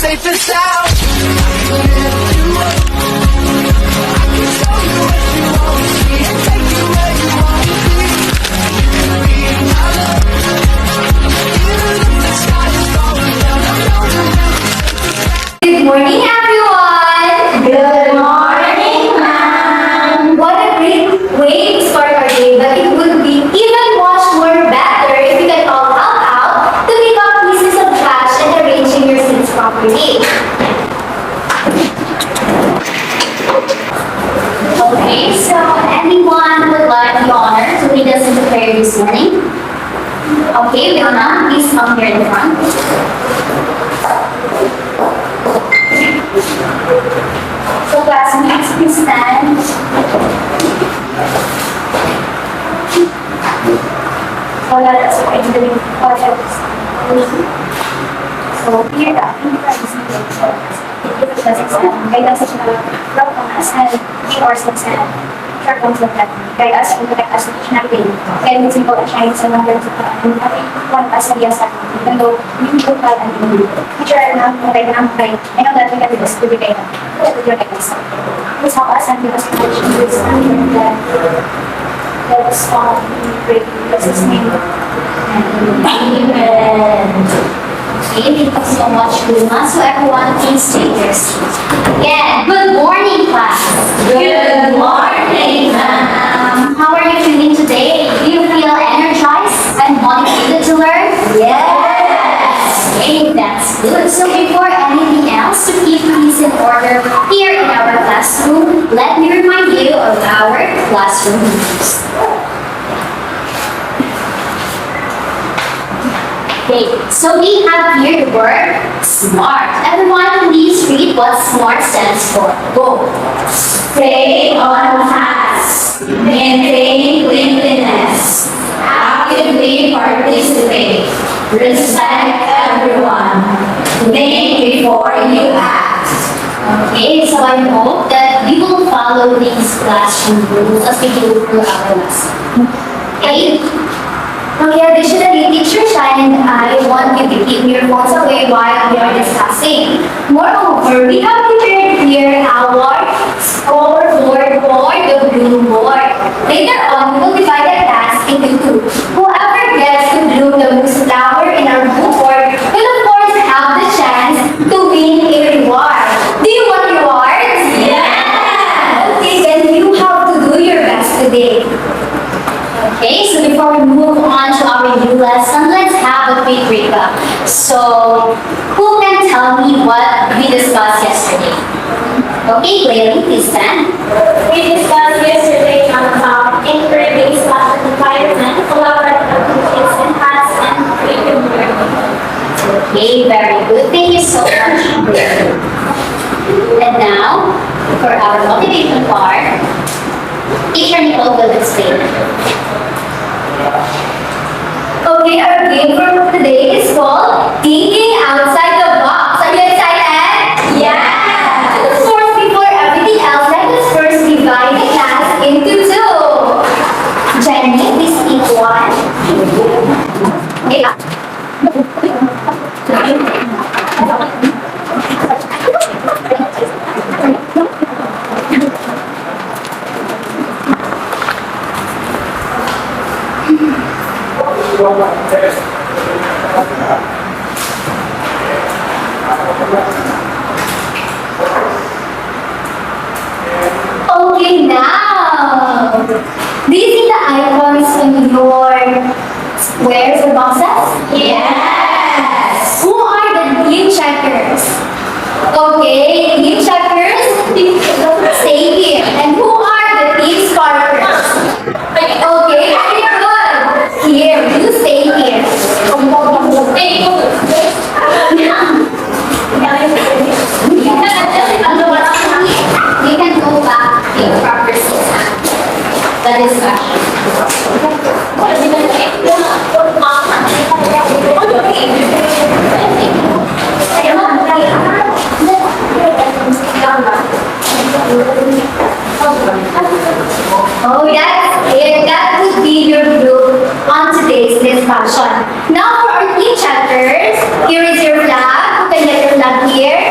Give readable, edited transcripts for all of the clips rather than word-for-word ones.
safe and sound. I can show you what you won't see and take you where you want to be. You can be my love. Even if the sky is falling down, I know you'll never safe and sound. Good morning, everyone! Good morning, ma'am. What a great way to start our day, but it would be even much more better if you can all help out to pick up pieces of trash and arranging your seats properly. Okay, so anyone would like the honor to lead us into prayer this morning? Okay, Leona, please come here in the front. So classmates, please stand. Wala na sa kayo na yung projects. So, here na, hindi pa isang so, if it doesn't stand, kaya sa siya na rock on us and be ours and stand. Sure comes with that. Kaya as we protect us with natin, kaya minsan po ang shine sa mga ganito pa, ang one us na sa akin. Even though, yung local and yung teacher na tayo na tayo, I know that we can do this to be kayo. Let your guidance. Please help us and give us knowledge in this and that let us all pray in Jesus' name. Amen. Okay, thank you so much, Luma. So everyone, please take your seats. Again, good morning, class. Good morning, ma'am. How are you feeling today? Do you feel energized and motivated to learn? Yes. Okay, that's good. So before anything else, to keep things in order here in our classroom, let me remind you of our classroom rules. Okay, so we have here the word SMART. Everyone, please read what SMART stands for. Go. Stay on task. Maintain cleanliness. Actively participate. Respect everyone. Think before you act. Okay, so I hope that you will follow these classroom rules as we go through our lesson. Okay? Okay, additionally, Teacher Shine and I want you to keep your phones away while we are discussing. Moreover, we have prepared here our scoreboard for the blue board. Later on, we will divide the task into two. Whoever gets to bloom the most flower in our blue board will of course have the chance to win a reward. Do you want rewards? Yes. Okay, then you have to do your best today. Okay, so before we move on to our new lesson, let's have a quick recap. So, who can tell me what we discussed yesterday? Okay, Clearly, please stand. We discussed yesterday about encouraging class environment, collaborative activities, enhance and creative learning. Okay, very good. Thank you so much. And now, for our motivation part, Teacher Nicole will explain. Okay, our game for today is called Thinking Outside the Box. Are you excited? Yeah. Of course, before everything else, let us first divide the class into two. Jenny, please pick one. Okay, now, do you see the icons on your squares or boxes? Yes. Who are the team checkers? Okay, team checkers, stay here. And who are the team sparkers? Okay, very good. Here, you stay here. You can go back in proper seats. That is Oh, that's it. That would be your group on today's discussion. Now for our team chapters, here is your flag. You can get your job here.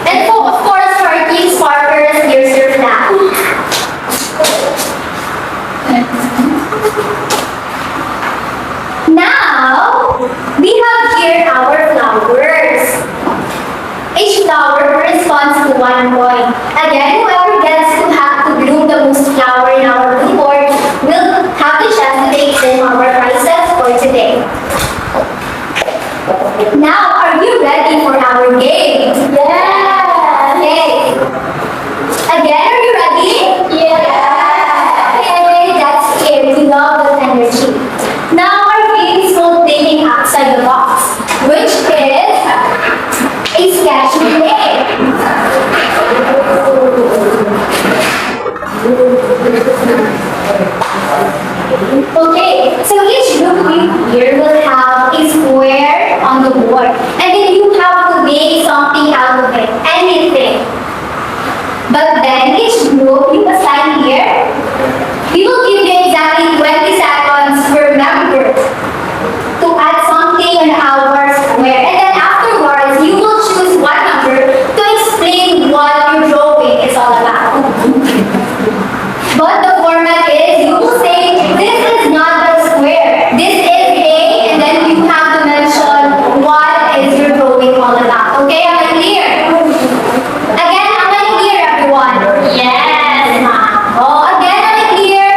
And of course, for our team sparkers, here's your flag. Now, we have here our flowers. Each flower corresponds to 1 point. Again, whoever gets to have to bloom the most flower in our blue board will have the chance to take in our prizes for today. Now, are you ready for our game? Yeah! Okay. Again, are you ready? Yeah! Okay, that's it. We love the energy. Now, our game is called thinking outside the box, which is a sketch we made. Okay, so each group here will have a square on the board, and then you have to make something out of it, anything. But then each group you assign here, we will give you exactly 20 seconds to remember to add something on our square, and then afterwards you will choose one number to explain what your drawing is all about. But the format is, you will say, this is not the square. This is A, and then you have to mention what is your drawing all about. Okay, am I clear? Again, am I clear, everyone? Yes, ma'am. Oh, again, am I clear?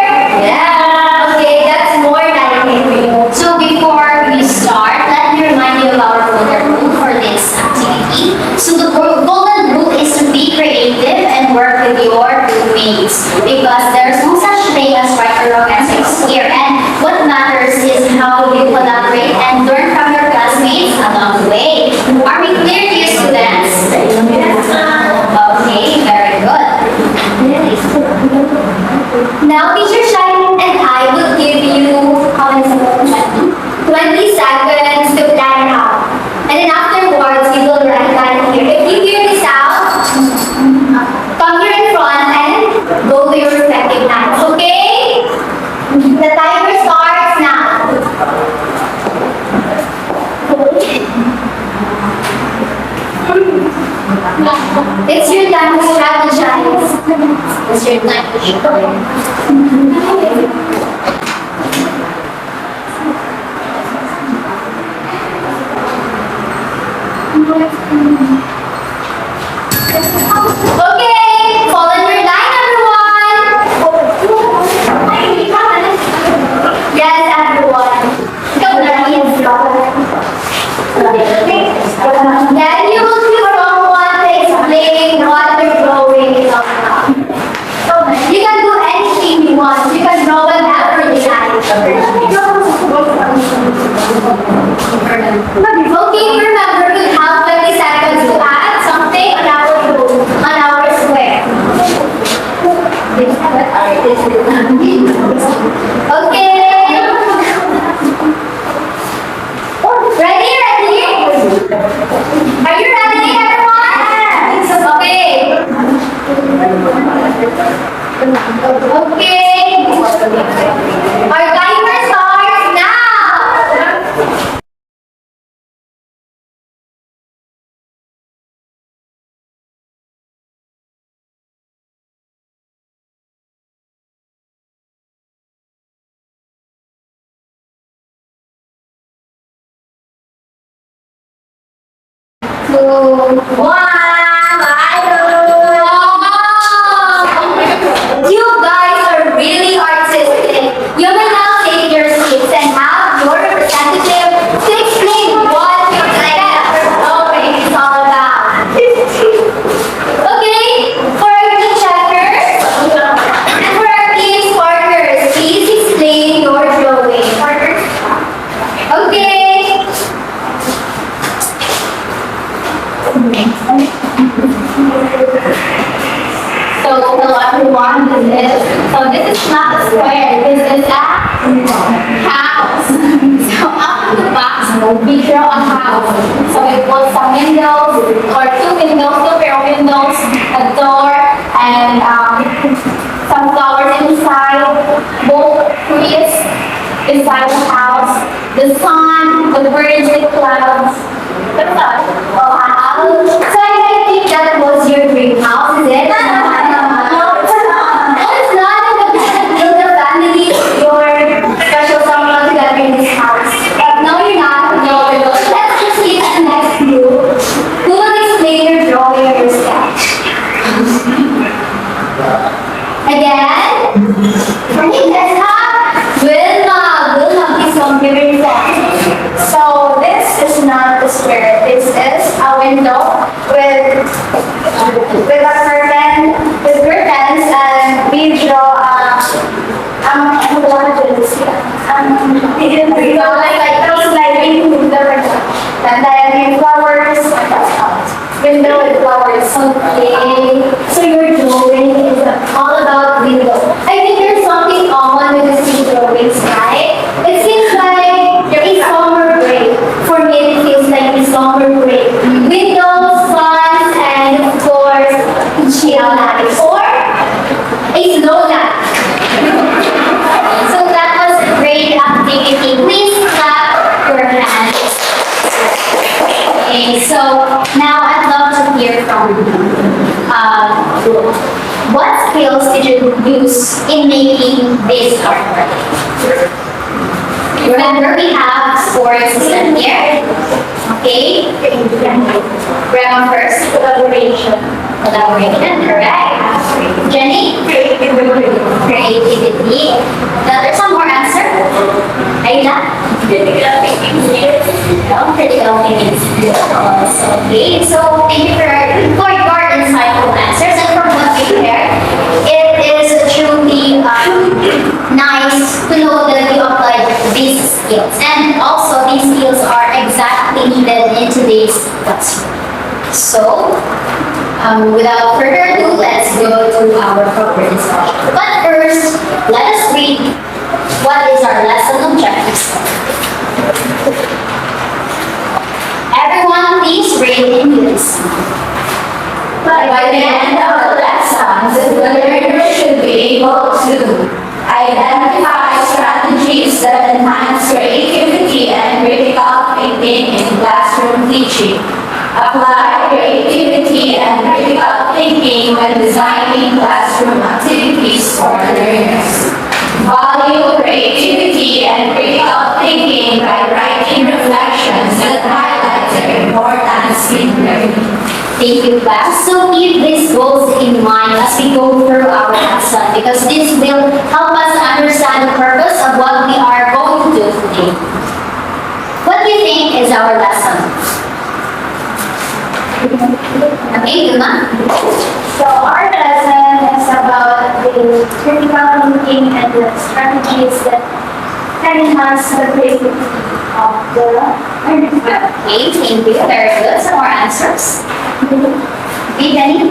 Yeah. Okay, that's more than it. So before we start, let me remind you of our golden rule for this activity. So the golden rule is to be creative and work with your roommates because there's no such thing as right or wrong answers here. And what matters is how you collaborate and learn from your classmates along the way. Are we clear, dear students? Yes, ma'am. Okay, very good. Now, Teacher Shine and I will give you, how many seconds? 20 seconds to plan it out. And then afterwards, you will write that here. If you hear this out, come here in front and go to your respective lines, okay? The timer starts now. It's your time to strategize. It's your time to shine. Okay, fall in your line, everyone. Yes, everyone. Then you will choose someone to explain what the drawing is all about. You can do anything you want. You can draw whatever you like. Okay, remember to have 20 seconds to add something on our square. Okay. Ready? Are you ready, everyone? Okay. Okay. Our timer starts now. Two, one, you guys are really artistic. You will now take your seats and have your representative to explain what your drawing is all about. Okay, for our team checkers and for our team sparkers, please explain your drawing. Okay. So hello everyone, this is not a square, this is a house. So out of the box, we draw a house. So we put some windows, or two pair of windows, a door, and some flowers inside, both trees inside the house, the sun, the birds, the clouds. That's all. window with a curtain, with curtains, and we draw ano ba natin like those lighting in the window. And then yung flowers, window with flowers. Okay. So your drawing is all about window. I think there's something common with the sea drawings, right? It seems like a summer break. For me, it feels like a summer break. Windows, suns, and of course, chill night. Or a slow night. So that was a great activity. Please clap your hands. Okay, so now I'd love to hear from you. What skills did you use in making this artwork? Remember, we have scoring system here. Okay? Grandma first. Collaboration. Collaboration, correct. Jenny? Creativity. Creativity. Now, there's one more answer. Ayla? Critical thinking skills. Critical thinking skills. Okay, so thank you for your insightful answers and for what you shared. It is truly nice to know that you applied these skills. And also, these skills are exactly needed in today's classroom. So, without further ado, let's go to our proper discussion. But first, let us read what is our lesson objectives. Everyone, please read in unison. By the end of the lesson, the learner should be able to identify strategies that enhance creativity and critical thinking in classroom teaching. Apply creativity and critical thinking when designing classroom activities for learners. Value creativity and critical thinking by writing reflections that highlight their importance in learning. Thank you, class. So keep these goals in mind as we go through our lesson because this will help us understand the purpose of what we are going to do today. What do you think is our lesson? Okay, Luma? So our lesson is about the critical thinking and the strategies that can enhance the creativity of the learner. Okay, thank you. Very good. Some more answers. Okay, Jenny?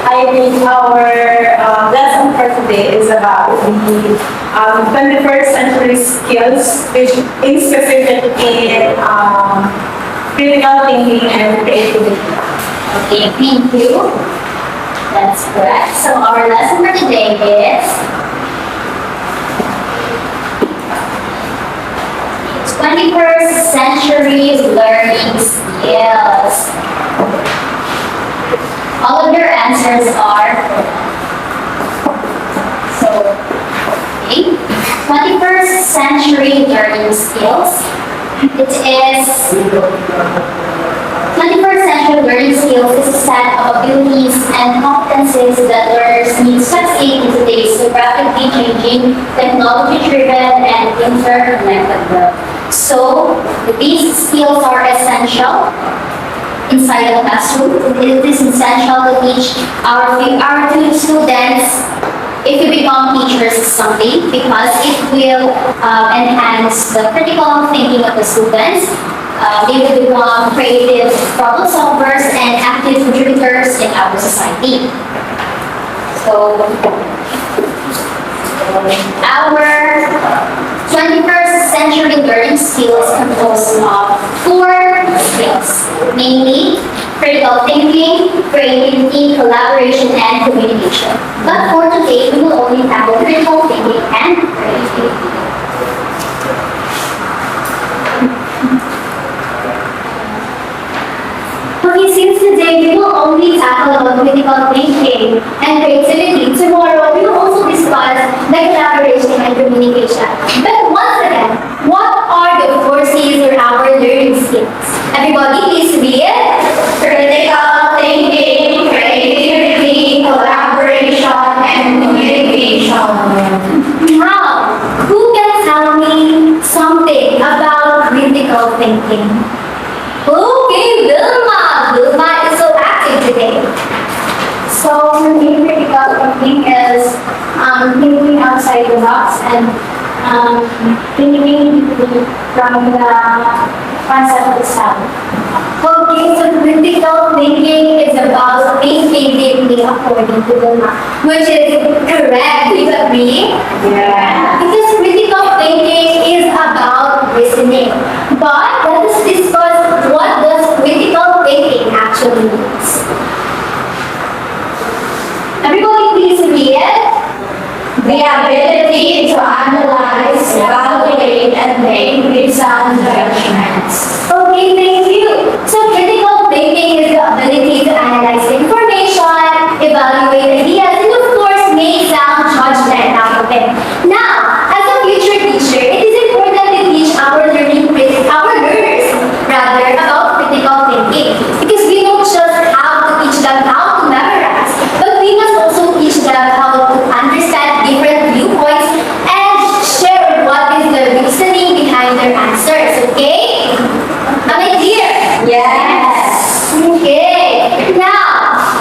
I think our lesson for today is about the 21st century skills, which is specific in critical thinking and creativity. Okay, thank you. That's correct. So our lesson for today is 21st century learning skills. All of your answers are so okay. 21st century learning skills. It is 21st century learning skills is a set of abilities and competencies that learners need to succeed in today's rapidly changing, technology-driven, and interconnected world. So, these skills are essential inside the classroom. It is essential to teach our students if you become teachers someday because it will enhance the critical thinking of the students. They will become creative problem solvers and active contributors in our society. So, our 21st century learning skills compose of 4 skills, mainly critical thinking, creativity, collaboration, and communication. But for today, we will only tackle critical thinking and creativity. Okay, since today we will only tackle about critical thinking and creativity, tomorrow we will also discuss the collaboration and communication. But once again, what are the 4 C's or our learning skills? Everybody, please read it. Critical thinking, creativity, collaboration, and communication. Now, who can tell me something about critical thinking? Okay, Okay, Vilma. Vilma is so active today. So for me, critical thinking is thinking outside the box and thinking from the concept itself. Okay, so critical thinking is about thinking deeply according to Vilma, which is correct. Do you agree? Yeah. Because critical thinking is about reasoning. But let us discuss what does critical thinking actually means. Everybody please read it. The ability to analyze, evaluate, and make reasoned judgments. Okay, thank you. So critical thinking is the ability to analyze information, evaluate ideas, and of course make sound judgment out of it. Now, as a future teacher, it is important to teach our learners rather about critical thinking because we don't just have to teach them how to memorize, but we must also teach them how to understand different viewpoints and share what is the reasoning behind their answers. Okay? Am I clear? Yes. Okay. Now,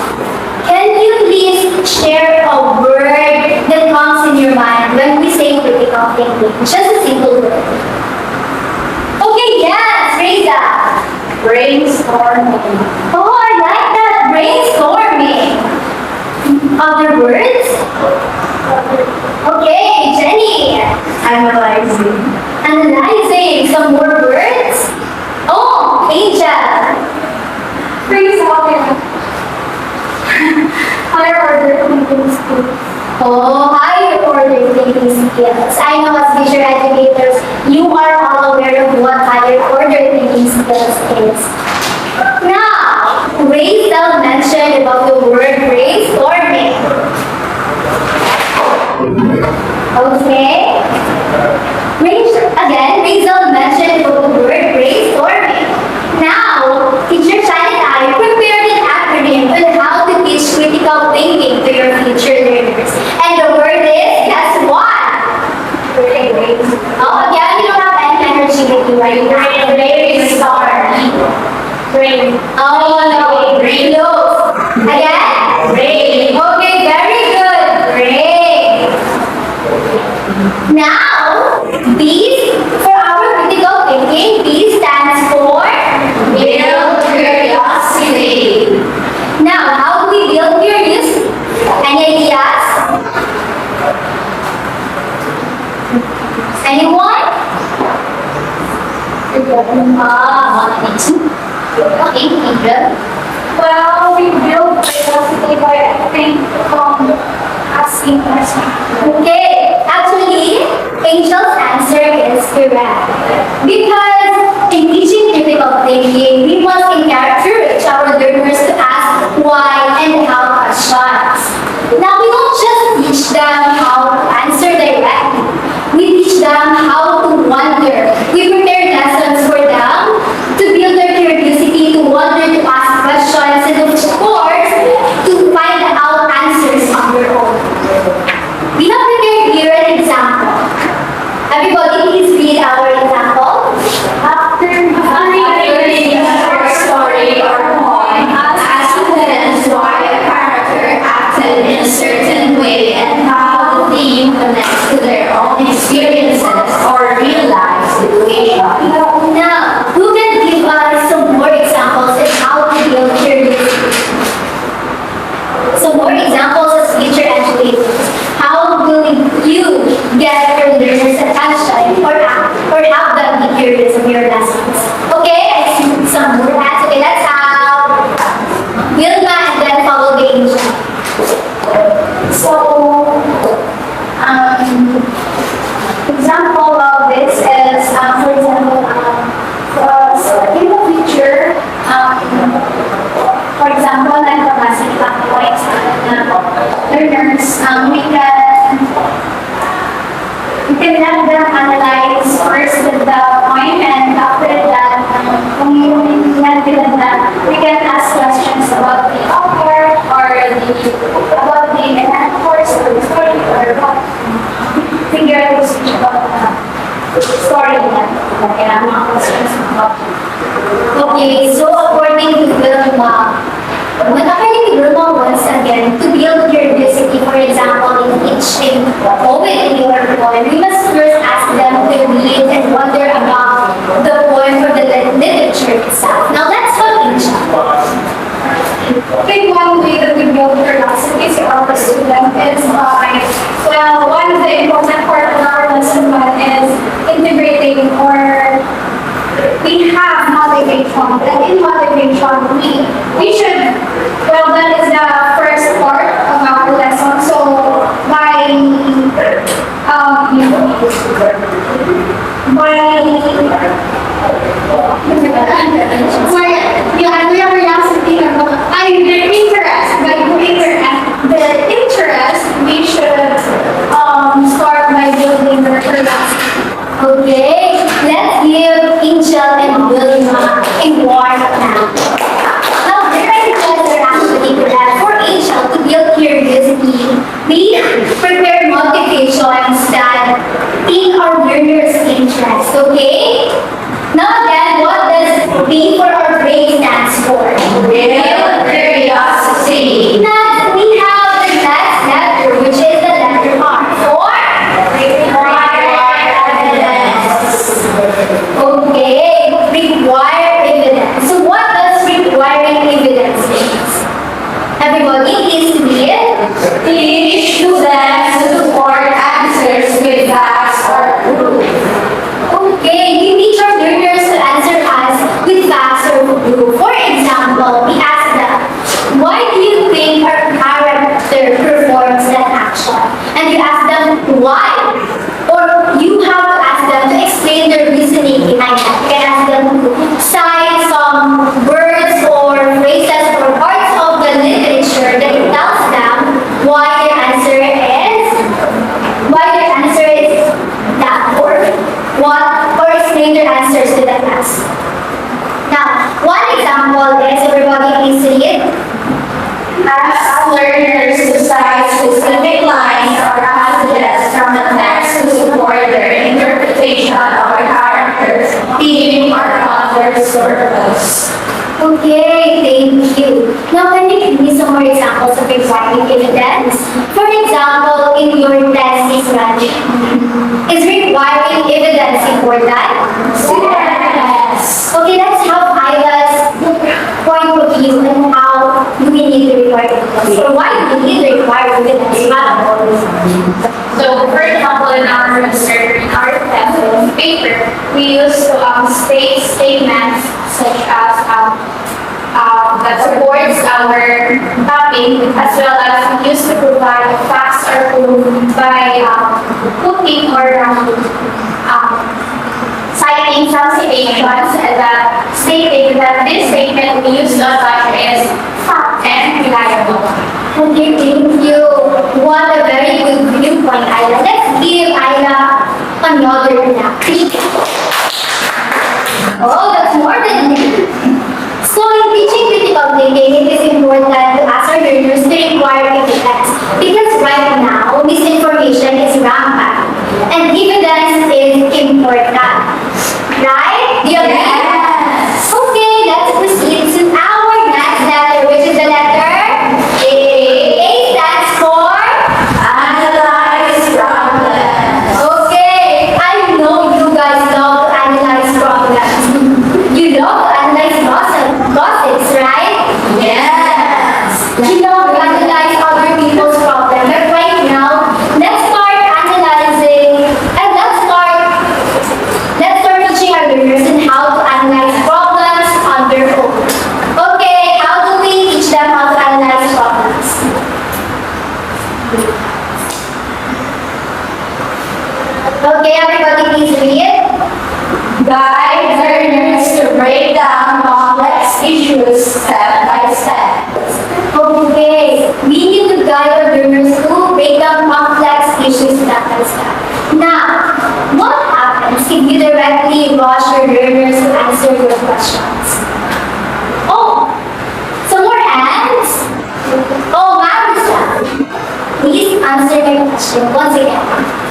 can you please share a word that comes in your mind when we say critical thinking? Just a simple word. Okay, yes, Reza. Brainstorming. Oh, I like that. Brainstorming. Other words? Okay, Jenny. Analyzing. Analyzing. Some more words? Oh, Angel. Brainstorming. Higher order thinking skills. Oh, higher order thinking skills. I know as visual educators, you are all aware of what higher order thinking skills is. Now, Rachel mentioned about the word brainstorming. Okay? Rachel mentioned about the word brainstorming. Now, teacher Shine and I prepared an acronym on how to teach critical thinking to your future learners. And the word is, guess what? Oh, again, you don't have any energy with you, right? Brainstorm. Brain. Oh, no. Brain. Again? Brain. Okay, very good. Brain. Now, B for our critical thinking, B stands for Build curiosity. Now, how do we build curiosity? Any ideas? Anyone? One and two. Okay, Angel. Well, we build curiosity by asking questions. Okay, actually, Angel's answer is correct. Because in teaching critical thinking, we must encourage our learners to ask why and how questions. Now, we don't just teach them how to answer directly. We teach them how to wonder. We prepare lessons for them to build their curiosity, to wonder, to ask questions, and of course, to find out answers on their own. We have prepared here an example. Everybody, please read our example. After reading a short story or poem, ask students why a character acted in a certain way and how the theme connects to their own experiences or real life situations. Now, who can give us some more examples of how to build curiosity? Some more examples as future educators. How will you get your learners' attention or have them be curious of your lessons? Okay, I see some more hands. Okay, let's have Wilma and then follow the Angel. So, example of this is, for example, in the future, for example, like the classic points, learners, we can let them analyze first with the point, and after that, when we let them we can ask questions about the author or about the metaphors or the story or what figure out about the story that questions about. Okay, so according to Wilma once again, to build curiosity, for example, in teaching poet in your poem, we must first ask them to read and wonder about the poem or the literature itself. Now let's look into I think one way that we build curiosity to our students is by, well, one of the important part of our lesson plan is integrating, or we have motivation. And in motivation, we should, well, that is the first part of our lesson. So by we should start by building the curiosity. Okay, let's give Angel and Wilma a warm hand. Now, the ideas are actually that for Angel to build curiosity, we prepare motivations that pique our learners' interest, okay? Now again, what does B for our brain stands for? Build curiosity. Next, we have the next letter, which is the letter R for okay, require evidence. So what does requiring evidence mean? Everybody, please read. Teach students to support answers with facts or proof. Okay, we teach our learners to answer us with facts or proof. For example, we ask them, why do you think our character performs that action? And you ask them, why? Or you have to ask them to explain their reasoning behind that. You can ask them to cite some words or phrases or parts of the literature that tells them why their answer is that, or what, or explain their answers to the class. Now, one example is, everybody please read. Ask learners to cite specific lines or passages from the text to support their interpretation of a character's theme or author's purpose. Okay, thank you. Now, can you give me some more examples of requiring evidence? For example, in your test strategy, is requiring evidence important? Yes. Okay, let's have Ida's point of view and how do we need to require evidence? Or why do we need to require evidence? So, for example, in our test paper, we use to state statements such as that supports our topic, as well as we use to provide facts or proof by putting or citing some citations that stating that this statement we use to attach is fact and reliable. Okay, thank you. What a very good viewpoint, Ida. Let's give Ida another nap. Oh, that's more than me. So in teaching critical thinking, it is important to ask our learners to require evidence. Because right now, misinformation is rampant. And evidence is important. Right? Do you agree? Yes. Okay, let's proceed to our next letter, which is the letter A. A stands for Analyze problems. okay. I know you guys love to analyze problems. You love to analyze gossips, right? Yes. You love to analyze other people's problems. But right now, let's start analyzing and let's start teaching our learners on how to analyze problems on their own. Okay, how do we teach them how to analyze problems? Okay, everybody please read. Guide learners to break down complex issues step by step. Okay, we need to guide our learners to break down complex issues step by step. Now, what happens if you directly rush your learners to answer your questions? Oh, some more hands? Oh, Marissa, please answer my question once again.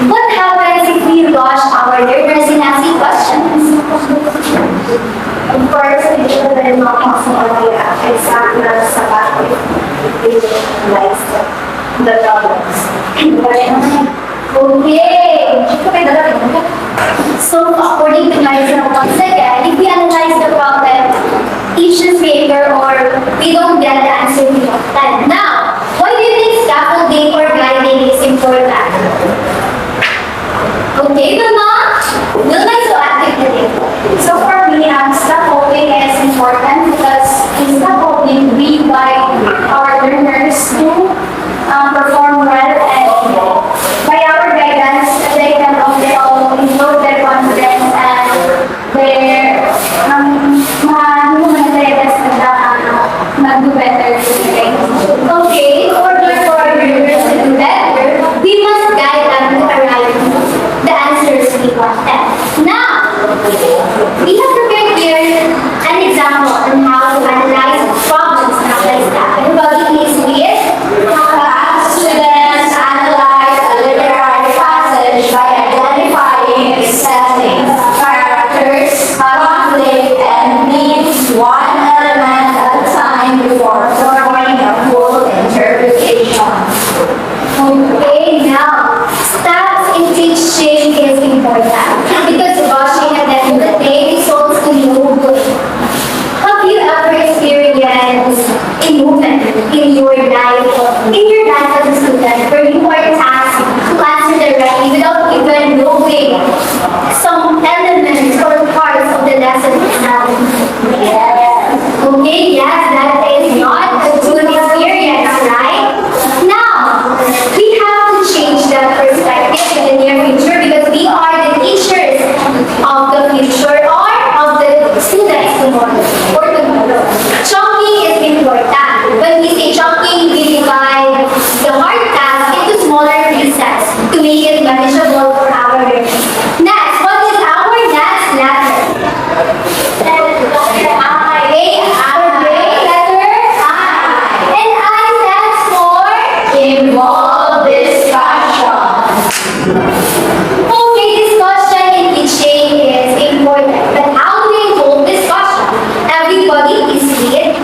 What happens if we rush our learners in asking questions? Of course, we should So according to myself, once again, if we analyze the problem, each newspaper or we don't get the answer we want. Now, why do you think scaffolding or guiding is important? Okay, Mama? Will I so active today? So for me, scaffolding is important because in scaffolding, we guide our learners to perform well, and by our guidance, they can also improve their confidence and their mag-do better today. Okay, in order for our learners to do better, we must guide them to arrive the answers we want them. Now, we have prepared here an example on how to analyze problems not like that. Everybody please read. Students analyze a literary passage by identifying its settings, characters, conflict, and needs one element at a time before forming a full interpretation. Okay, now, steps in teaching is important because rushing at the end of the day results in no good. Have you ever experienced a moment in your life as a student where you are tasked to answer directly without even knowing some elements or parts of the lesson itself? Okay, yes, that is not a good experience, right? Now, we have to change that perspective in the near future because we are the teachers of the future or of the students tomorrow or tomorrow. Chunking is important. When we say chunking, we divide the hard task into smaller pieces to make it manageable for our learning. Next, what is our next letter? Involve discussion. Okay, discussion in teaching is important, but how do we involve discussion? Everybody is here.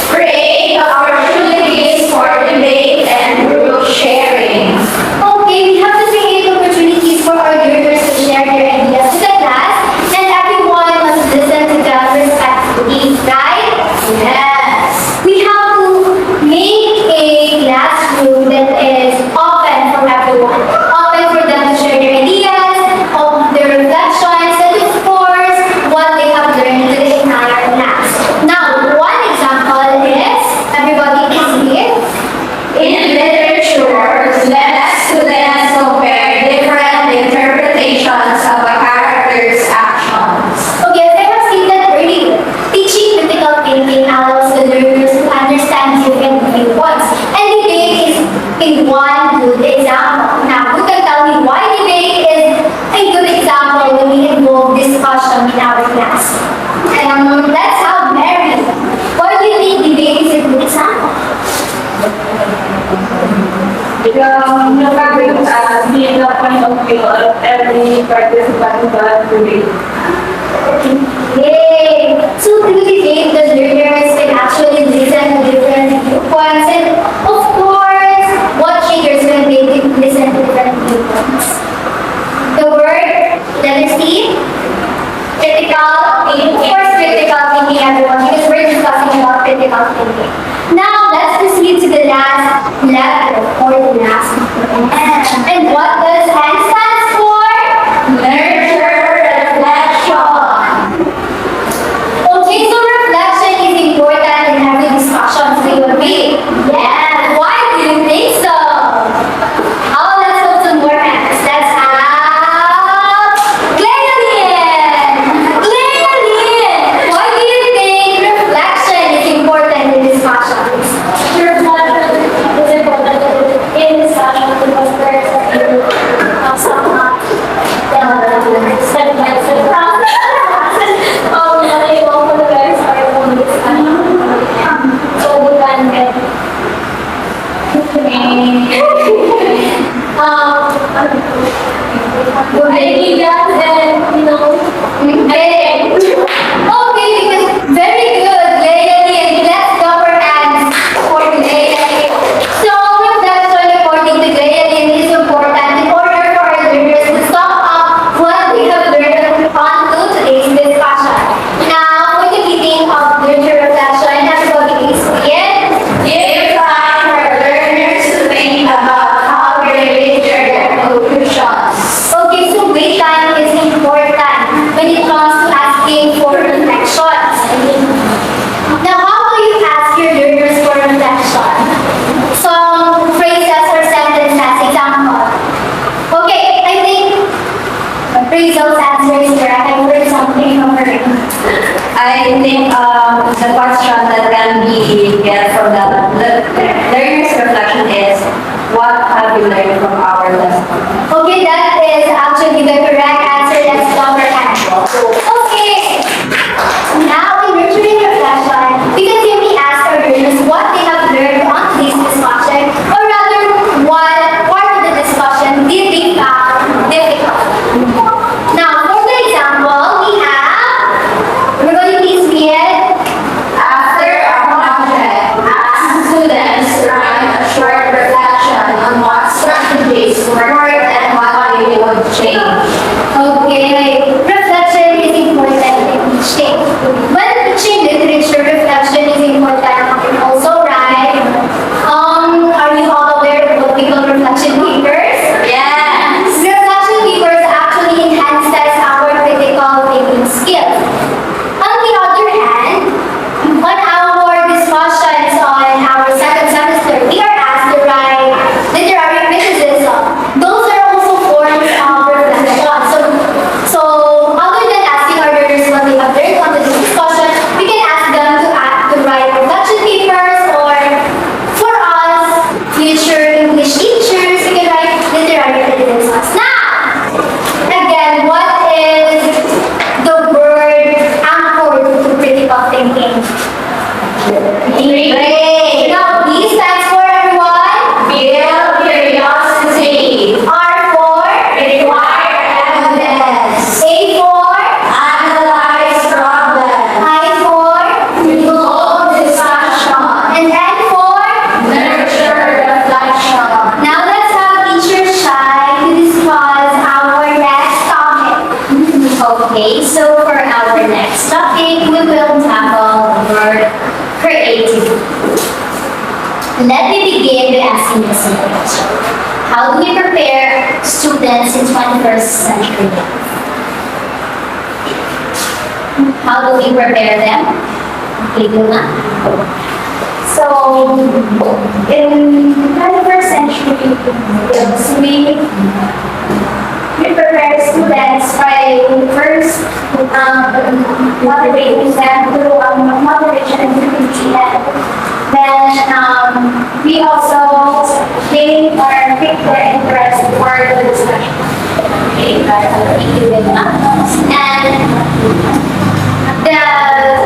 Create opportunities for debate and group sharing. Okay, we have to create opportunities for our learners to share their ideas to the class, and everyone must listen to them respectfully, right? Yes. We have to make a classroom that is open for everyone. Open for them to share their ideas, of their reflections, and of course, what they have learned to the entire class. Now, one example is, everybody is here. In literature, let students compare different interpretations of a character's actions. Okay, as I have stated earlier, teaching critical thinking allows the learners to understand different viewpoints. And debate is a one good example. Now, who can tell me why debate is a good example when we involve discussion in our class? Let's have Mary. Why do you think debate is a good example? Being the point of view of every participant that debate. Yay! So through debate, the learners can actually listen to different viewpoints and of course, what triggers when they listen to different viewpoints? The word, let us see, critical thinking. Of course, critical thinking, everyone, because we're discussing about critical thinking. Now, let's proceed to the last letter or the last one. And what does N stands for? Nurture reflection. Okay, so reflection is important in every discussion. Do you agree? Yeah. Why do you think so? Oh, let's hold some more hands. Let's have Glenalyn. Glenalyn, why do you think reflection is important in discussions? Reflection is important in discussion because there is a think the question that can be get from the learner's reflection is, what have you learned from our lesson? Okay, that is actually the correct answer. That's number handle. Okay. Now, in nurturing reflection, we can simply ask our learners what they have learned on today's discussion, or rather, what part of the discussion did they found difficult. Now, for the example, we're going to please read. After a project, ask students to write a short reflection on what strategies worked and what they would change. Okay, reflection is important in teaching. When teaching literature, reflection is important also, right? Are you all aware of what we call reflection papers? Yes. Reflection papers actually enhances our critical thinking skills. On the other hand, on our discussions on our second semester, we are asked to write literary criticism. Those are also forms of reflection. So other than asking our learners what they have learned on the discussion, we can ask them to write reflection papers, or for us, future English teachers, we can write literary criticisms. Now, again, what is the word anchored to critical thinking? Great. Now, B stands for everyone. Build curiosity. R for Require evidence. A for Analyze problems. I for Hold discussion. and N for. Nurture reflection. Now let's have teacher Shai to discuss our next topic. Okay, so for our next topic, we will tackle the word creativity. Let me begin by asking you a simple question. How do we prepare students in 21st century life? How do we prepare them? Okay, Luna. So, in 21st century, we prepare students by first motivating them through motivation and activity, and then we also gain or pick their interest for the discussion. Okay, thank you, Luna. And the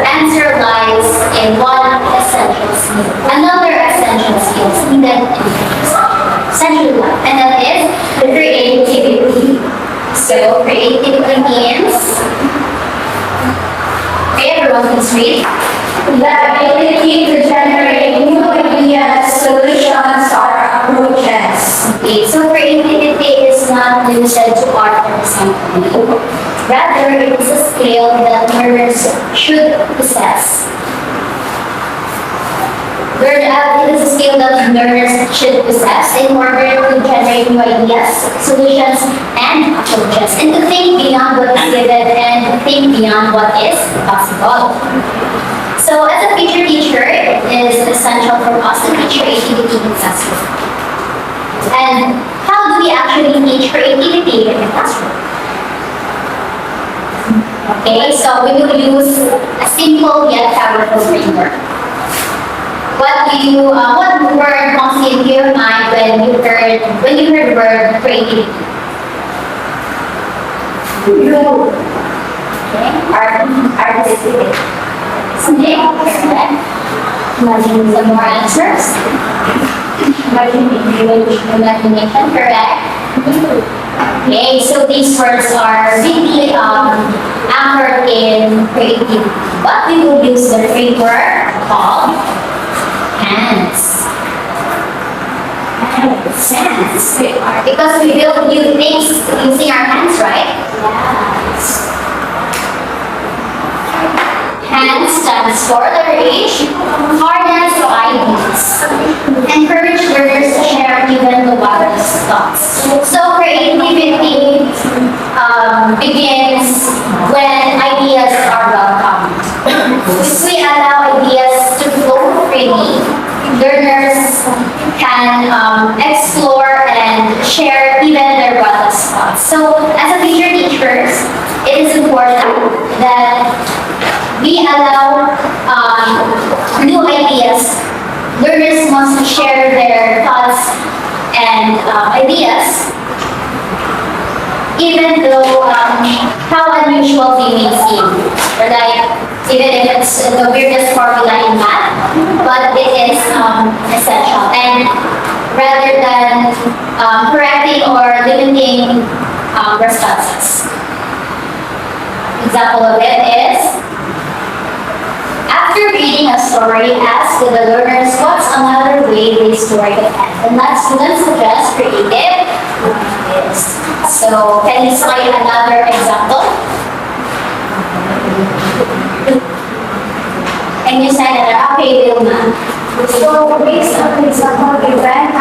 answer lies in one essential skill. Another essential skill needed in essential life, and that is creativity. So creativity means, okay, everyone please read. The ability to generate new ideas, solutions, or approaches. Okay, so creativity is not limited to art or something. Rather, it is a skill that learners should possess. It is a skill that learners should possess in order to generate new ideas, solutions, and approaches, and to think beyond what is given and to think beyond what is possible. So, as a future teacher, it is essential for us to teach creativity successfully. And how do we actually teach creativity in the classroom? Okay, so we will use a simple yet powerful framework. What word comes into your mind when you heard the word creativity? Okay, artistic. Okay, correct. Some more answers. Imagination, correct. Okay, so these words are really anchored in creativity. But we will use the framework called hands. Hands. Because we build new things using our hands, right? Yes. Hands stands for letter H, harness of ideas. Encourage learners to share even the wildest thoughts. So creativity begins when ideas are welcomed. If we allow ideas to flow freely, learners can explore and share even their wildest thoughts. So as a future teachers, it is important that we we allow new ideas. Learners must share their thoughts and ideas, even though how unusual they may seem. Or like, even if it's the weirdest formula in math, but it is essential. And rather than correcting or limiting responses. Example of it is, after reading a story, ask the learners what's another way this story could end. And let students suggest creative is. So, can you cite another example? Can you cite another? Okay, Vilma. So based on the example given,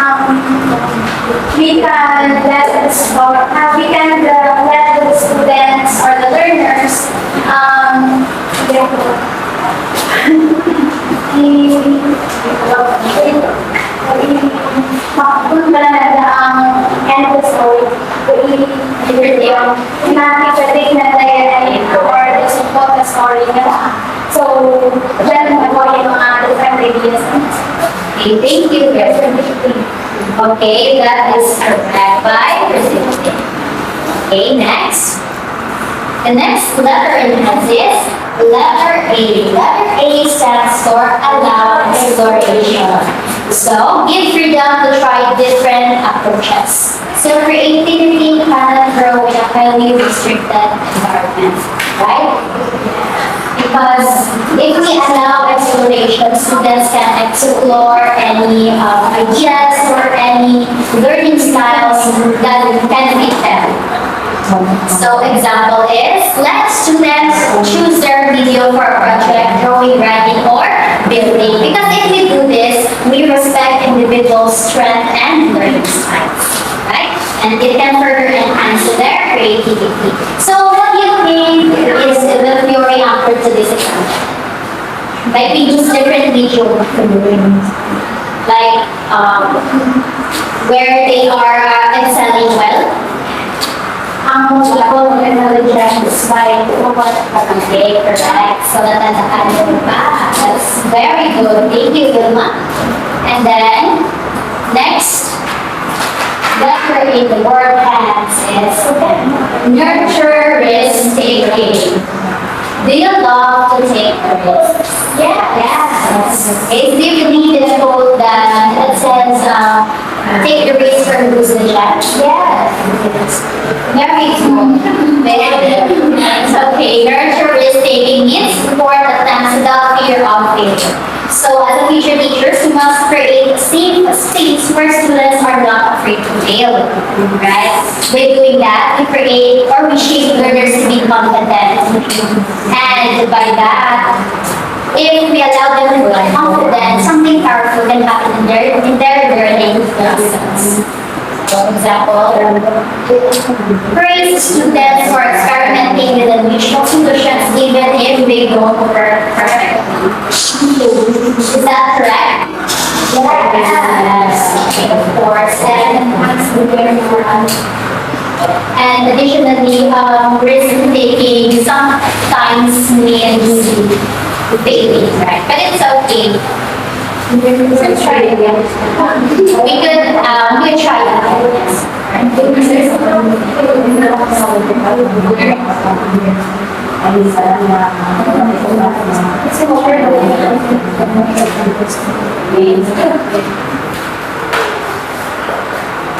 we can let the students or the learners end of the story. Predict na or support the story nila. So, dyan magawa yung mga different ideas. Okay, thank you. Okay, that is correct by presenting. Okay, next. The next letter in this is letter A. Letter A stands for allow exploration. So, give freedom to try different approaches. So, creativity cannot grow in a highly restricted environment, right? Because if we allow exploration, students can explore any ideas or any learning styles that can fit them. So example is, let students choose their video for a project, drawing, writing, or building. Because if we do this, we respect individuals' strength and learning styles, right? And it can further enhance their creativity. So what do you think is the theory after to this example? Like we use different video like where they are excelling well. People intelligence by Okay, correct. So that's very good. Thank you, Vilma. And then next, letter in the word hands is nurture risk taking. Do you love to take risks? Yes. It's definitely the quote that says, take the risk or lose the chance. yes. Very good. It's okay. Nurture risk taking means support attempts without fear of failure. So as a future teachers, we must create safe space where students are not afraid to fail, right? By doing that, we create or we shape learners to be confident. And by that, if we allow them to be confident, something powerful can happen in their learning process. For example, praise students for experimenting with unusual solutions even if they don't work perfectly. Is that correct? Yes. Of course. And additionally, risk-taking sometimes means failing, right? But it's okay. Let's try it again. We could try that. Yes.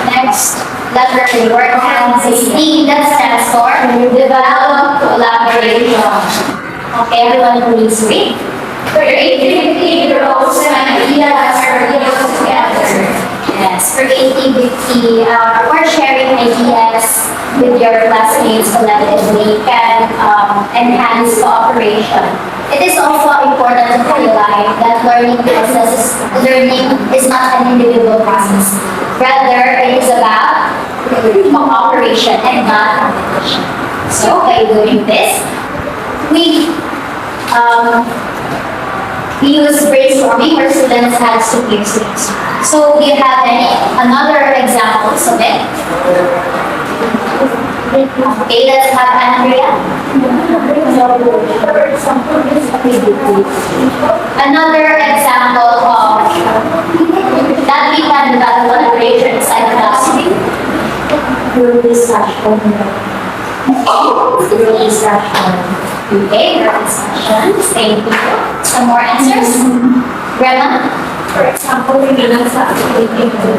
Next, letter in word hands is D. That stands for develop collaboration. Okay, everyone please read. Creativity grows when ideas are put together. Yes, creativity, or sharing ideas with your classmates collectively can enhance cooperation. It is also important to highlight that learning is not an individual process. Rather, it is about cooperation and not competition. So, by doing this, we use brainstorming where students have superior skills. So, do you have another examples of it? Okay, let's have Andrea. Another example of that we can develop collaboration inside the classroom. Group discussion. Okay, group discussions. Thank you. Some more answers? Grandma? For example, in sa activity ko,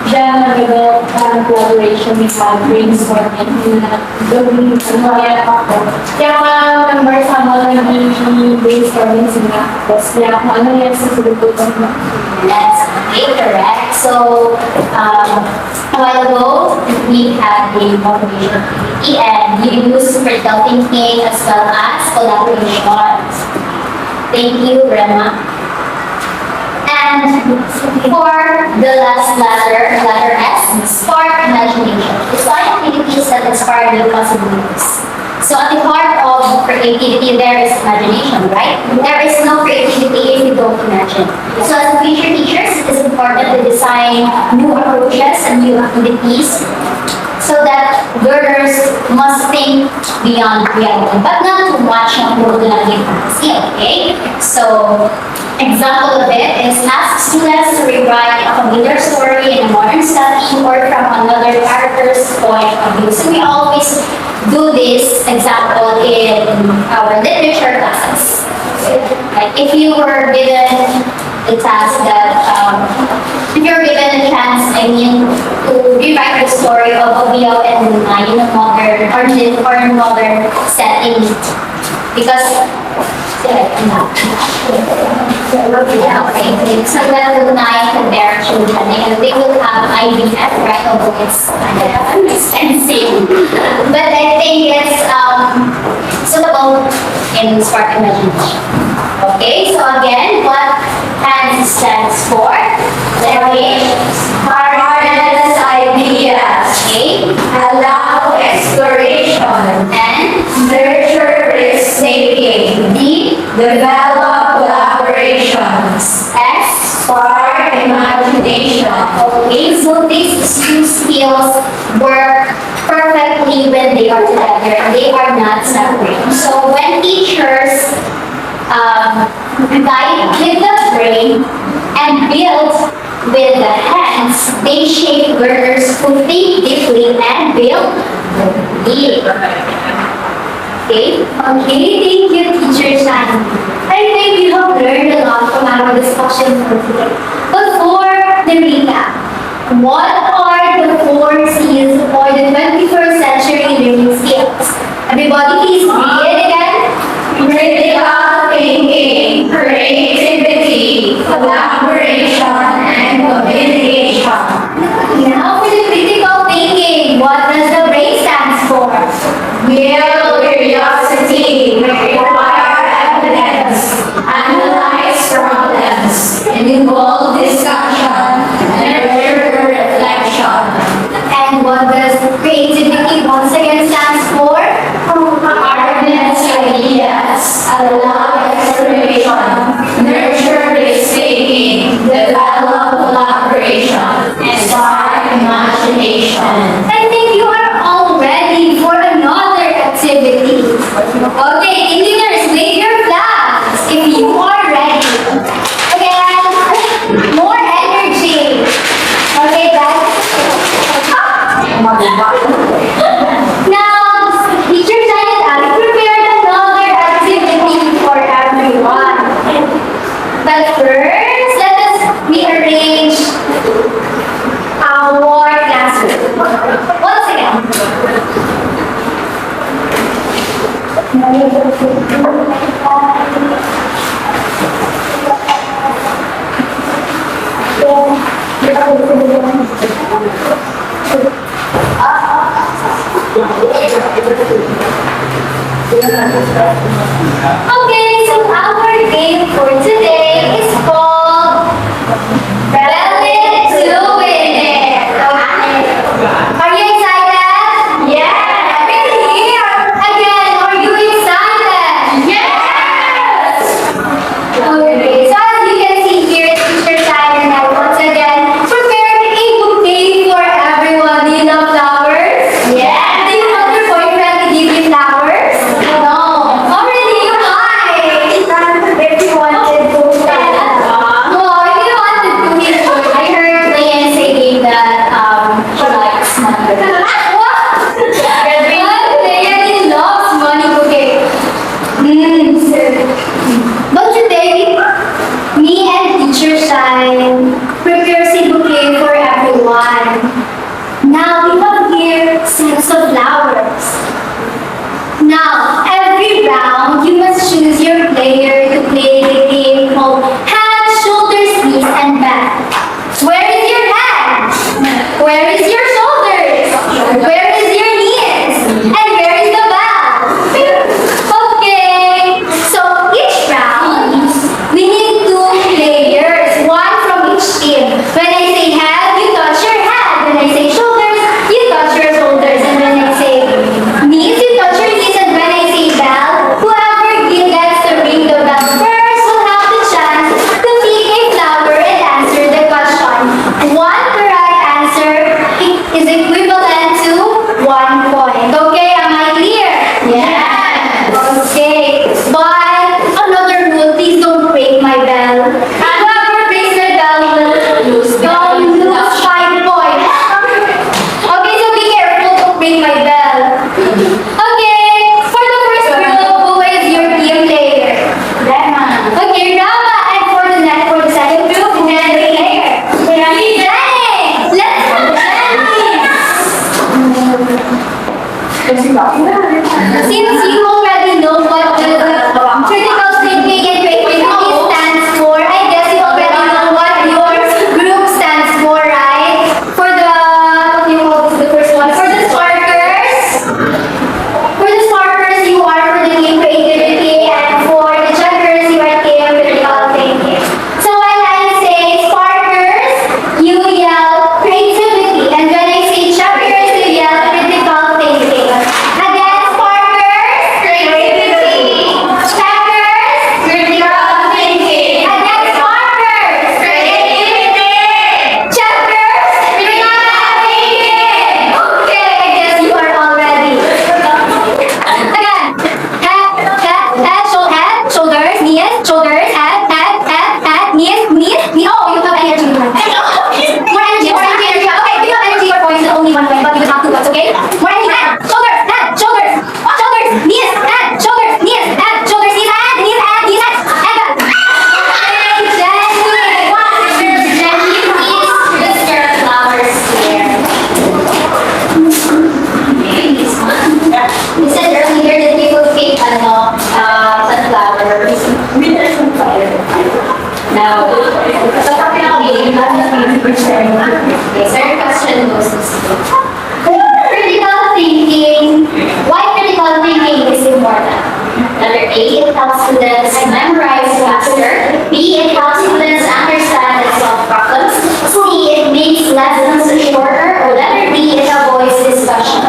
diyan nag-develop collaboration, we have brainstorming na gawin kaya ako. Kaya mga members sa mga brainstorming sila. Tapos kaya kung ano yan sa sulubot ko na. That's okay, correct. So, a while ago, we had a motivation activity and you use critical thinking as well as collaboration. Thank you, Grandma. And for the last letter S, spark imagination. Design activities that inspire new possibilities. So at the heart of creativity, there is imagination, right? There is no creativity if you don't imagine. So as future teachers, it is important to design new approaches and new activities so that learners must think beyond reality, but not too much on programming fantasy, okay? So, example of it is ask students to rewrite a familiar story in a modern setting or from another character's point of view. So we always do this example in our literature classes. Like if you were given the task that, if you're given a chance, to rewrite the story of Obio and Luna in a modern setting, because okay, so that Luna and their children, they will have IVF, right? Although it's kind of expensive, but I think it's suitable in spark imagination. Okay, so again, what HAND stands for? Harness ideas. Okay, Allow exploration. and Nurture risk-taking. D, Develop collaborations. S. Spark imagination. Okay, so these two skills work perfectly when they are together. They are not separate. So when teachers guide with the brain and build with the hands, they shape learners who think deeply and build deep. Okay? Okay, thank you, Teacher Shan. I think you have learned a lot from our discussion for today. But for the recap, what are the 4 C's for the 21st century learning skills? Everybody please read it again. Critical thinking, creativity, collaboration, and communication. Now for the critical thinking, what does the brain stand for? Build curiosity, require evidence, analyze problems, involve discussion, and reflection. And what does creativity once again stands for? Harness ideas, allow exploration, nurture risk-taking, develop collaboration, and spark imagination. I think you are all ready for another activity. Okay, engineers, wave your flags if you are ready. Again, more energy. Okay, guys. Now, teacher Janet Ali prepared another activity for everyone. But first, let us rearrange our classroom. Once again. Okay, so our game for today is called Spell It to Win It. Are you excited? Yeah! Really? Again, are you excited? Yes! Okay, so as you can see here, Teacher Simon has once again prepared a bouquet for everyone. Do you love flowers? Yeah! Do you want your boyfriend to give you flowers? No. All But today, me and Teacher Shine prepare a bouquet for everyone. Now we have here sets of flowers. Now, every round, you must choose your player to play the game called Hands, Shoulders, Knees, and Back. Where is your hands? Where is your shoulders? Where is your knees? And where is the back? Okay, so each round, we need two players, one from each team. When I say head, you touch your head. When I say shoulders, you touch your shoulders. And when I say knees, you touch your knees. And when I say bell, whoever gets to ring the bell first will have the chance to pick a flower and answer the question. One correct answer is equivalent to 1 point. Okay, am I clear? Yes. Okay, but another rule, please don't break my bell. Whoever breaks the bell will lose 5 points. Okay, so be careful, don't break my bell. Okay, for the first group, who is your team player? Okay, Rama, and for the second group, who is the player? Jenny. Let's go, Jenny. Since you already know what the critical thinking and creativity stands for, I guess you already know what your group stands for, right? For the, what do you call this, the first one? For the sparkers, you are for the game creativity, and for the checkers, you are game critical thinking. So when I say sparkers, you yell creativity, and when I say checkers, you yell critical thinking. Again, sparkers, creativity. Checkers, critical thinking. Again, sparkers, creativity. Checkers, critical thinking. Okay, I guess you are all ready. Again, head, shoulders, knees, shoulders, head, knees. Oh, you have energy. More energy. Okay, you have energy for points, only 1 point, but you have 2 points, okay? More energy. Head, shoulders, knees, head, shoulders, knees, head, shoulders, knees, head, knees, head, and back. Jenny, please twist your flowers here. You said earlier that you will pick sunflowers. No. Okay, third question goes to Steve. Critical thinking. Why critical thinking is important? Letter A, it helps students memorize faster. B, it helps students understand and solve problems. C, it makes lessons shorter. Or letter D, it avoids discussion.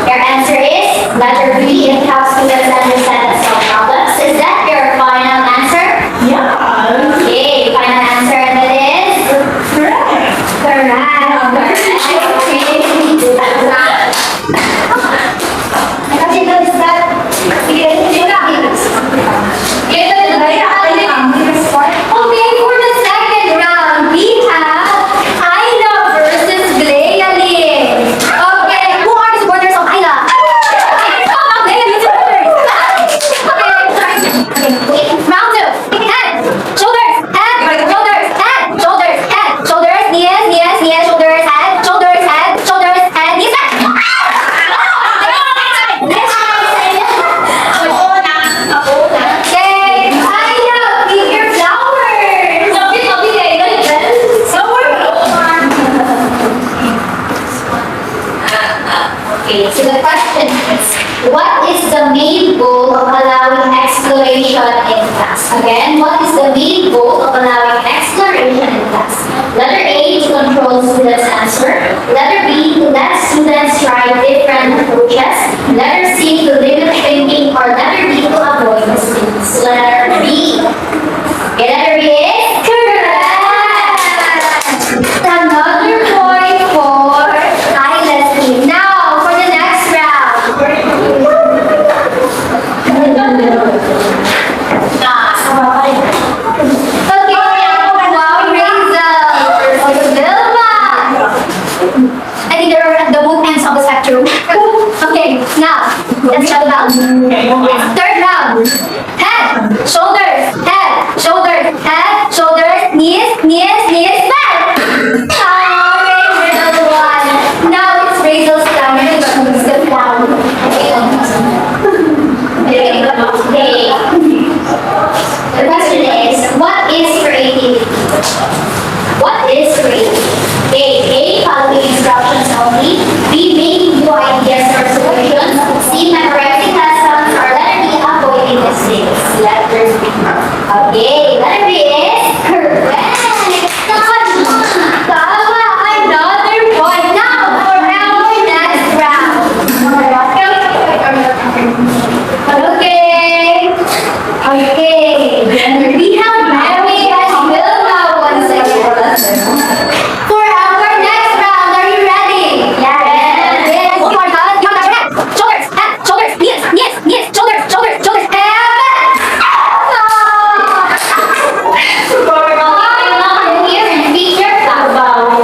Your answer is letter B, it helps students understand and solve problems. Is that your final answer? Yeah. Okay, final answer, and that is Correct. correct. Okay, for the second round, we have Ayla versus Glealin. Okay, who are the supporters of Ayla? Okay, round 2. Head, shoulders, knees, shoulders, head, knees, Okay, Ayla, pick your flowers. Okay, so the question is, what is the main goal of allowing exploration in class? Again, what is the main goal of allowing exploration in class? Letter A, to control students' answer. Letter B, to let students try different approaches. Letter C, to limit thinking. Or letter D, to avoid mistakes. Letter B. Okay, letter B is correct. Another point for Ayla's team. Now, for the next round. Okay, wow, Razel. Vilma. I think they're at the both ends of the spectrum. Okay, now, let's talk about third round. Head, shoulders, head, shoulders, head, shoulders, knees, knees, knees, back. Okay, middle one. Now it's Rachel's time to choose the flower. Okay. The question is, what is creativity? What is creativity? A. Following instructions only. B. Making new ideas or solutions. C. Memorizing lessons. Or letter D. Avoiding mistakes. Letter B. Okay, letter B is correct. Tama, another point. Now for our next round. Okay. We have Mary and Wilma once again. For our next round, are you ready? Yes. Yes. You are done. You have head, shoulders, head, shoulders, knees, knees, knees, shoulders, shoulders, shoulders, and back. Here and feature flower.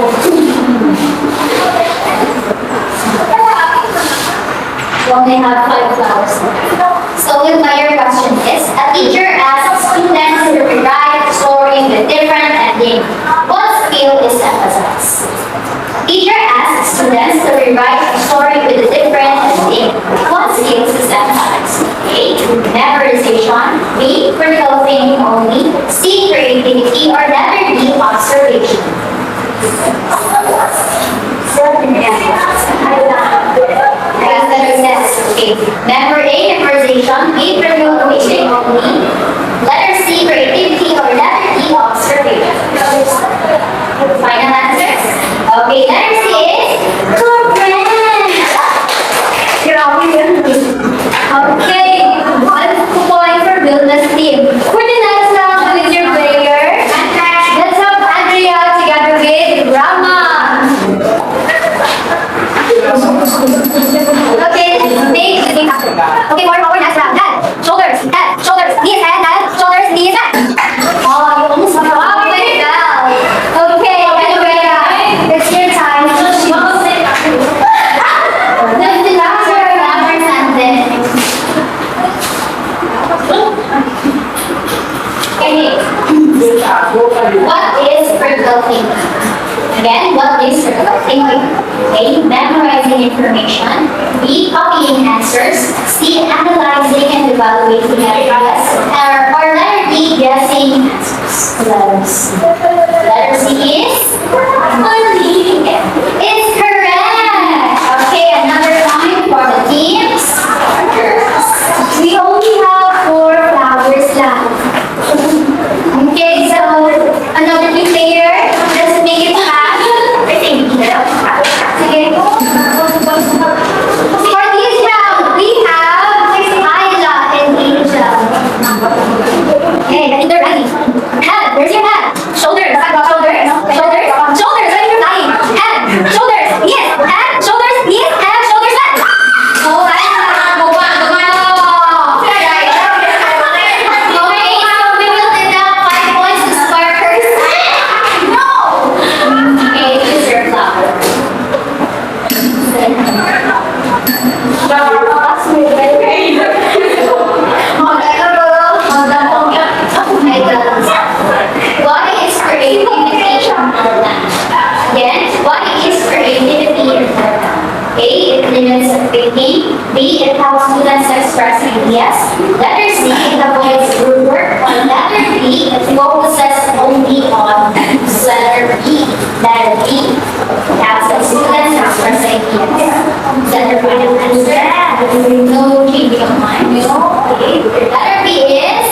We only have 5 flowers. So with my question is, a teacher asks students to rewrite a story with different ending. What skill is emphasized? Teacher asks students to rewrite a story with a different ending. What skills is emphasized? A. Memorization. B. Critical thinking only. C. Creativity. Or letter D. Observation. Okay. Letter A, memorization. B, critical thinking only. Letter C, creativity. Or letter D, observation. Final answers? Okay, letter C is correct. Okay, 1 point for Vilma's team. For the next round, who is your player? Let's have Andrea together with Rama. Okay, okay, for next round. Head, shoulders, knees, head, shoulders, knees, head. Oh, you almost very well. Okay, Andrea, it's your time. The doctor never sent it. Okay. What is critical thinking? Again, what is critical thinking? A. Memorizing information. B. Copying answers. C. Analyzing and evaluating ideas. Or letter D. Guessing answers. Letter C is only. It's correct. Okay, another point for the teams. We only have 4 flowers left. Okay, so another new player. Let's make it fast. Okay. For this round, we have Ayla and Angel. Okay, they're ready. Head, where's your head? Shoulders, shoulders, shoulders, shoulders, when you're flying. Head, shoulders, yes, head, shoulders, yes, head, shoulders, head. Oh, Ayla, go on, go on. Okay, so we will deduct 5 points to sparkers. No! Okay, choose your flower. What is creativity? Again, what is creativity? A. It limits thinking. B. It helps students express ideas. Letter C. It avoids group work. Or letter D. It focuses only on letter B. Letter B. It helps students express ideas. Letter final answer. No changing of mind. Okay. Letter B is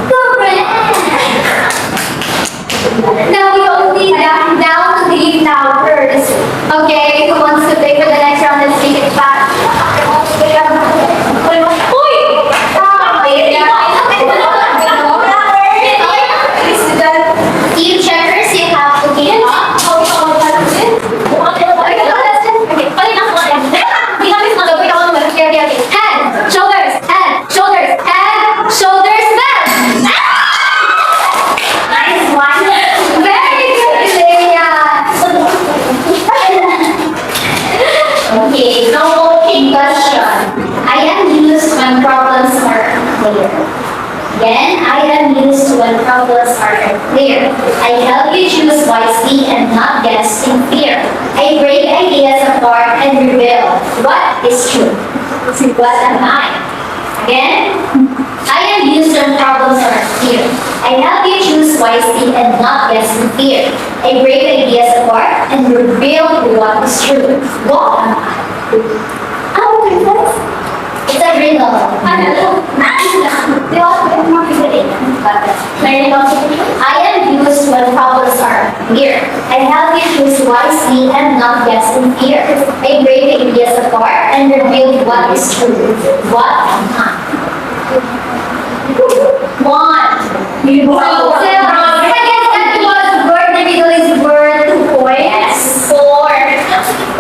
correct. Now we only down to the flowers. Okay, who wants to play for the next round? Let's take it back. Uy! clear. Again, I am used when problems are unclear. I help you choose wisely and not guess in fear. I break ideas apart and reveal what is true. What am I? Again, I am used when problems are unclear. I help you choose wisely and not guess in fear. I break ideas apart and reveal what is true. What am I? It's a riddle. I am used when problems are clear. I help you choose wisely and not guess in fear. I break ideas apart and reveal what is true. What am I? One. Second, that was word. The middle is word. 2 points. Yes. 4.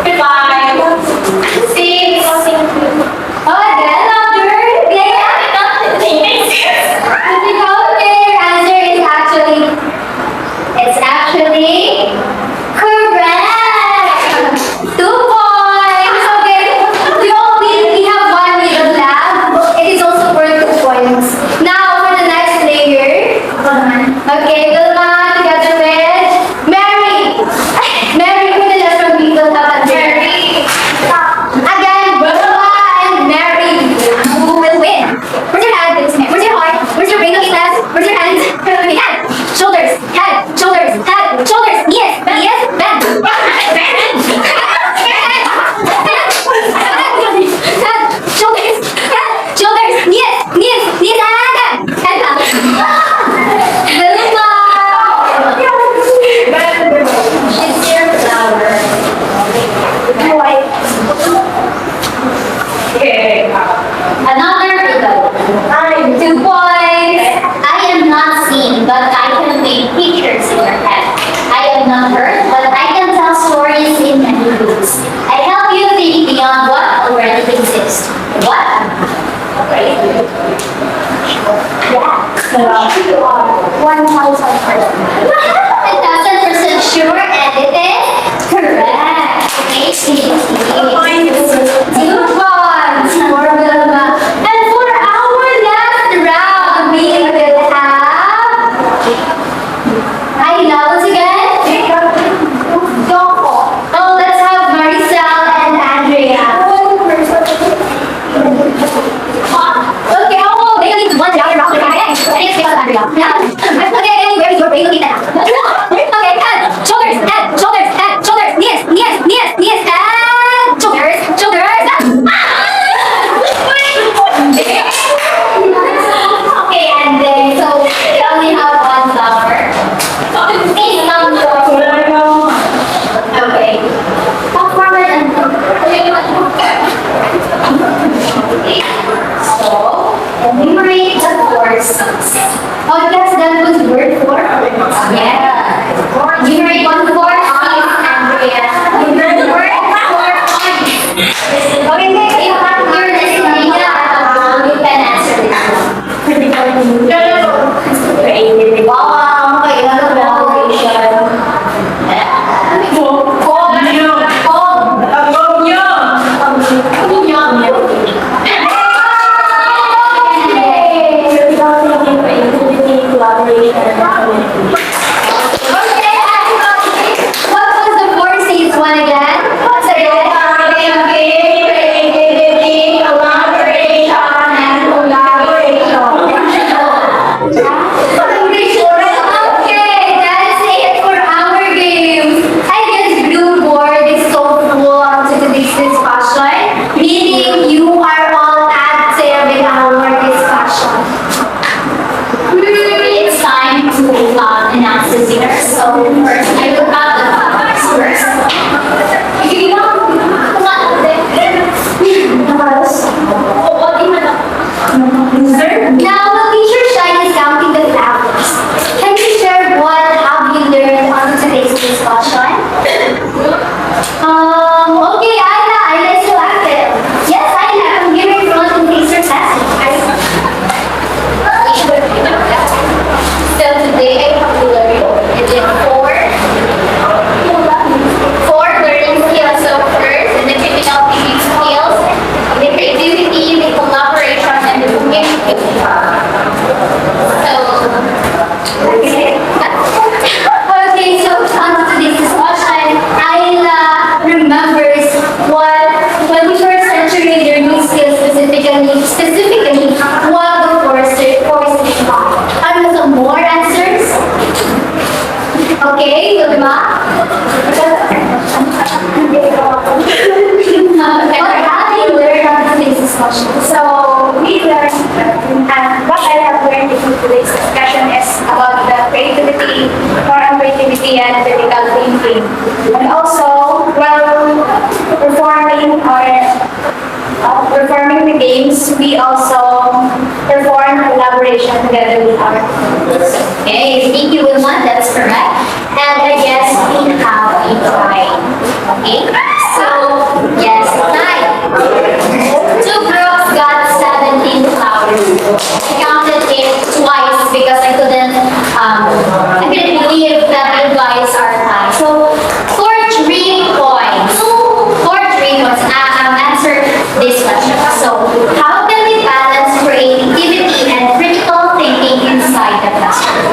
5. 6. Oh, again, louder. Okay, your answer is actually correct. 2 points. Okay. We have 1 middle lab. It is also worth 2 points. Now for the next player. Okay, Vilma together with Mary. Mary, who the last from people have Mary. Again, Vilma and Mary. Who will win? Where's your head? Where's your heart? Where's your brain? Where's your hands? Head, shoulders, head, shoulders, head, shoulders, knees, bend. Head, shoulders, knees, head up. Vilma. It's your flower. Another riddle. 2 points. I am not seen, but I can paint pictures in your head. I am not heard, but I can tell stories in many ways. I help you think beyond what already exists. What am I? Yeah. 1,000% sure, and it is correct. Okay, 2 points for Vilma. And for our last round, we will have once again. Oh, let's have Maricel and Andrea. Okay, oh, they only need 1 round. I think it's because of Andrea. Okay, where is your brain located at? Okay, head, shoulders, knees, and shoulders. Okay, and then, so we only have 1 flower. Please come forward. Okay. Come forward and so, enumerate the 4 songs. Oh, yes, that was word 4? Yeah. Enumerate 1 to 4, Andrea. Enumerate word 4 points. Okay, if you're listening, you can answer this one. Wow, okay, what was the 4 C's one again? What's it? Creativity, collaboration, and collaboration. Okay, that's it for our games. I guess blue board is so full to today's discussion, meaning you are all active in our discussion. It's time to announce the winners. So first, I will have the flowers first. Now, the teacher Shine is counting the flowers. Can you share what have you learned on today's discussion? Okay, Ayla is so active. Yes, Ayla, I'm here in front and face your test. So today I have to learn di ba? What have you learned on today's discussion? So we learned, and what I have learned in today's discussion is about the creativity, moral creativity, and critical thinking. And also, while performing the games, we also perform collaboration together with our teams. Okay, thank you, Wilma. That's correct. And I guess we have a tie. Okay, so yes, tie. Two groups got 17 flowers. I counted it twice because I couldn't believe that you guys are tied. So for 3 points, answer this question. So how can we balance creativity and critical thinking inside the classroom?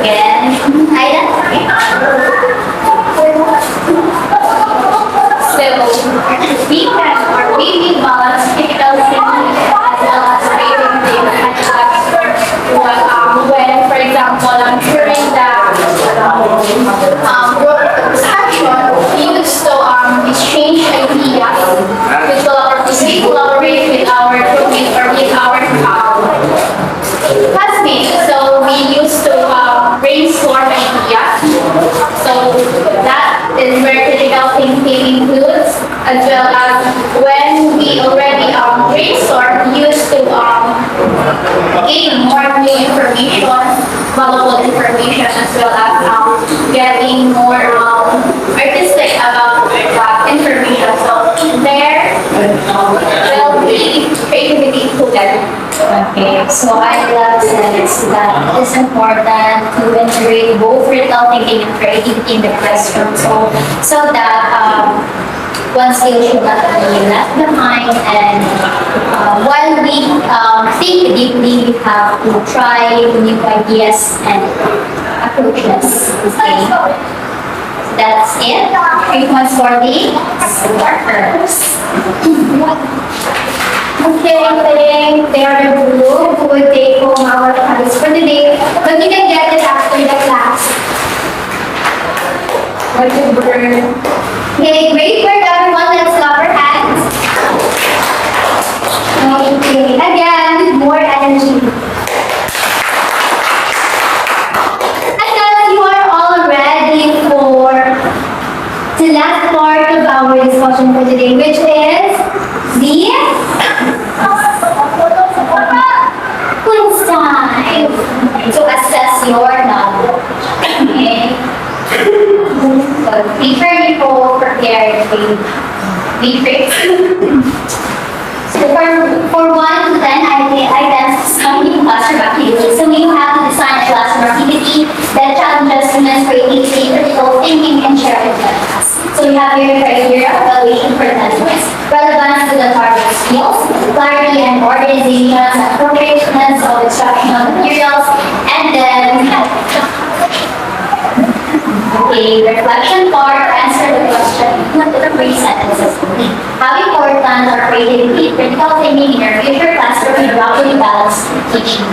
Again, Aida? So we can or we balance critical thinking as well as creativity when, for example, during the group discussion, we used to exchange ideas. We collaborate with our groupmates or with our classmates. So we used to brainstorm ideas. So that is where critical thinking includes, as well as when we already brainstorm, we used to gain more new information, valuable information, as well as getting more artistic about that information. So there will be creativity included. Okay, so I love sense that it's important to integrate both critical thinking and creativity in the classroom so that one skill should not be left behind, and while we think deeply, we have to try new ideas and approaches. Okay. That's it. 3 points for the workers. Okay, I think they are the group who will take home our prize for the day, but you can get it after the class. Okay, great work everyone. Let's clap our hands. Okay, again, with more energy. And guys, you are all ready for the last part of our discussion for today, which is the quiz time. To assess your knowledge. Okay. So be ready for prepared matrix. So for 1 to 10, I some classroom activities. So you have to design a classroom activity that challenges students' creativity, critical thinking, and sharing methods. So you have your criteria, evaluation for 10 points, relevance to the target skills, clarity and organization, appropriateness of instructional materials, and then okay, reflection part, answer the question in 3 sentences only. How important are creativity, critical thinking in your future classroom, and how do you balance teaching?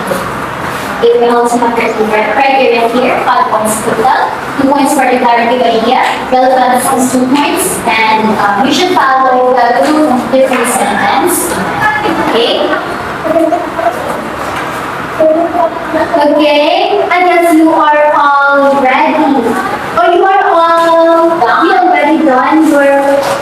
Okay, we also have the criteria here, 5 points total, 2 points for the clarity of idea, relevance is 2 points, and you should follow the 2 different sentences. Okay? Okay, I guess you are all ready. Or you already done your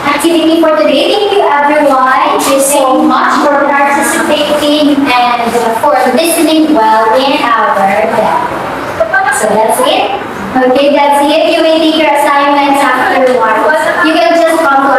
activity for today. Thank you everyone. Thank you so much for participating and for listening well in our class. So that's it. Okay, that's it. You may take your assignments afterwards. You can just come to